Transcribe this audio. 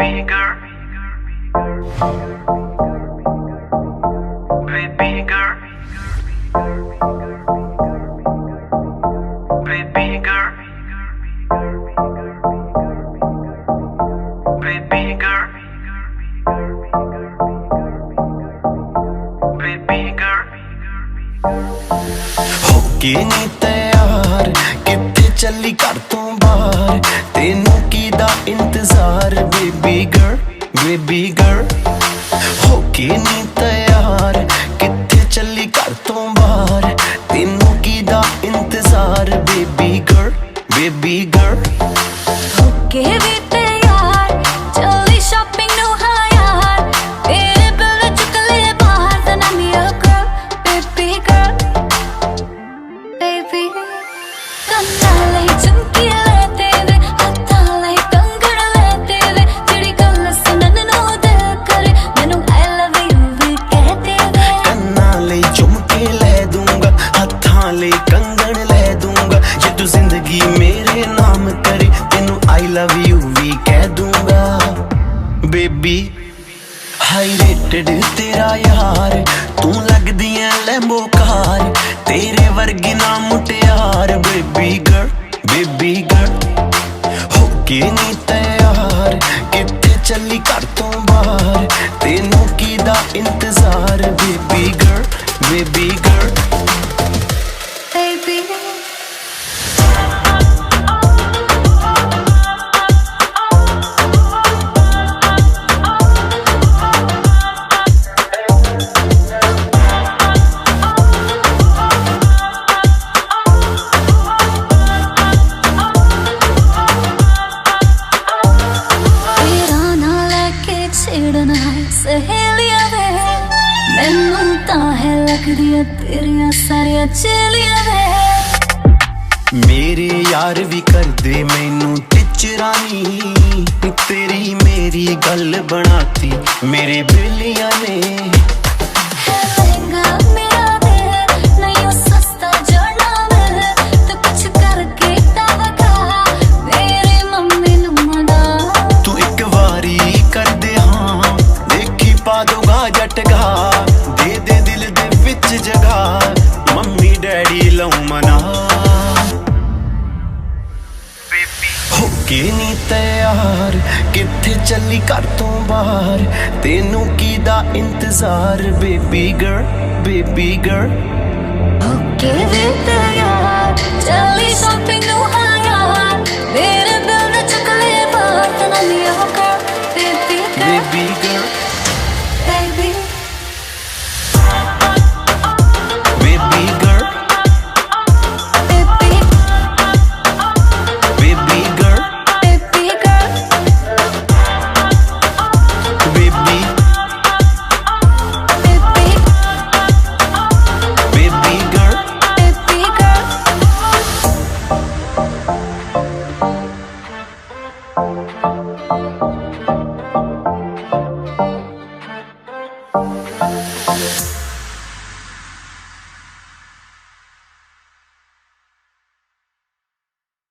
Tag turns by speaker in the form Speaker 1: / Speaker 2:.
Speaker 1: baby girl, baby girl, baby girl, baby girl, baby girl.
Speaker 2: होके नी तैयार कित्थे चली घर तो बाहर तेनू कीदा इंतजार बेबी गर्ल बेबी गर्ल होके नी तैयार कित्थे चली घर तो बाहर तेनू कीदा इंतजार बेबी गर्ल बेबी गर्ल
Speaker 3: होके भी तैयार चली शॉपिंग नु हाँ यार तेरे बिल चुक ले बाहर then I'm your girl baby girl baby ਕੰਨਾਂ ਲਈ ਝੁਮਕੀ ਲੈ ਤੇਰੇ ਹੱਥਾਂ ਲਈ ਕੰਗਣ ਲੈ ਤੇਰੇ ਜਿਹੜੀ ਗੱਲ ਸੁਣਨ ਨੂੰ ਦਿਲ ਕਰੇ ਮੈਨੂੰ I love you ਵੀ ਕਹਿ ਤੇਰੇ
Speaker 2: ਕੰਨਾਂ ਲਈ ਝੁਮਕੇ ਲੈ ਦੂੰਗਾ ਹੱਥਾਂ ਲਈ ਕੰਗਣ ਲੈ ਦੂੰਗਾ ਜੇ ਤੂੰ ਜ਼ਿੰਦਗੀ ਮੇਰੇ ਨਾਮ ਕਰੇ ਤੈਨੂੰ I love you ਵੀ ਕਹਿ ਦੂੰਗਾ ਬੇਬੀ ਹਾਈ ਰੇਟਡ ਤੇਰਾ ਯਾਰ ਤੂੰ ਲੱਗਦੀ ਐ ਲੈਂਬੋ ਕਾਰ ਤੇਰੇ ਵਰਗੀ ਨਾ ਮੁਟਿਆਰ ਬੇਬੀ ਗਰਲ ਹੋਕੇ ਨੀ ਤੈयार ਕਿੱਥੇ ਚੱਲੀ ਘਰ ਤੋਂ ਬਾਹਰ ਤੈਨੂੰ ਕੀਦਾ ਇੰਤਜ਼ਾਰ ਬੇਬੀ ਗਰਲ
Speaker 3: baby ਛੇੜਨਾ ਸਹੇਲੀਆਂ ਵੇ ਮੈਨੂੰ ਤਾਂ ਹੈ ਲੱਗਦੀਆਂ ਤੇਰੀਆਂ ਸਾਰੀਆਂ ਚੇਲੀਆਂ ਵੇ
Speaker 2: ਮੇਰੇ ਯਾਰ ਵੀ ਕਰਦੇ ਮੈਨੂੰ ਟਿਚਰਾਨੀ ਤੇਰੀ ਮੇਰੀ ਗੱਲ ਬਣਾਤੀ ਮੇਰੇ ਬੇਲੀਆਂ ਨੇ
Speaker 3: ਲਹਿੰਗਾ ਮੇਰਾ ਦੇ ਨਹੀਂ ਉਹ ਸਸਤਾ ਜੜਨਾ ਵੇ ਤੂੰ ਕੁਛ ਕਰਕੇ ਤਾਂ ਵਖਾ ਮੇਰੀ ਮੰਮੀ ਨੂੰ ਮਨਾ
Speaker 2: ਤੂੰ ਇੱਕ ਵਾਰੀ ਕਰਦੇ ਹਾਂ ਦੇਖੀ ਪਾ ਦੂੰਗਾ ਜਟਗਾ ਦੇ ਦੇ ਦਿਲ ਦੇ ਵਿੱਚ ਜਗਾ ਮੰਮੀ ਡੈਡੀ ਲਉ ਮਨਾ ਹੋਕੇ ਨੀ ਤੈयार ਕਿੱਥੇ ਚੱਲੀ ਘਰ ਤੋਂ ਬਾਹਰ ਤੈਨੂੰ ਕੀਦਾ ਇੰਤਜ਼ਾਰ ਬੇਬੀ ਗਰਲ
Speaker 3: ਹੋਕੇ ਵੀ ਤੈयार ਚੱਲੀ ਸ਼ਾਪਿੰਗ ਨੂੰ ਹਾਂ ਯਾਰ ਮੇਰੇ ਬਿਲ ਦੇ ਚੁੱਕ ਲੈ ਬਾਹਰ ਤਾਂ I'm your girl baby girl
Speaker 2: baby girl
Speaker 3: baby
Speaker 2: baby girl
Speaker 3: baby
Speaker 2: baby girl
Speaker 3: baby girl
Speaker 2: baby
Speaker 3: baby
Speaker 2: baby girl
Speaker 3: baby girl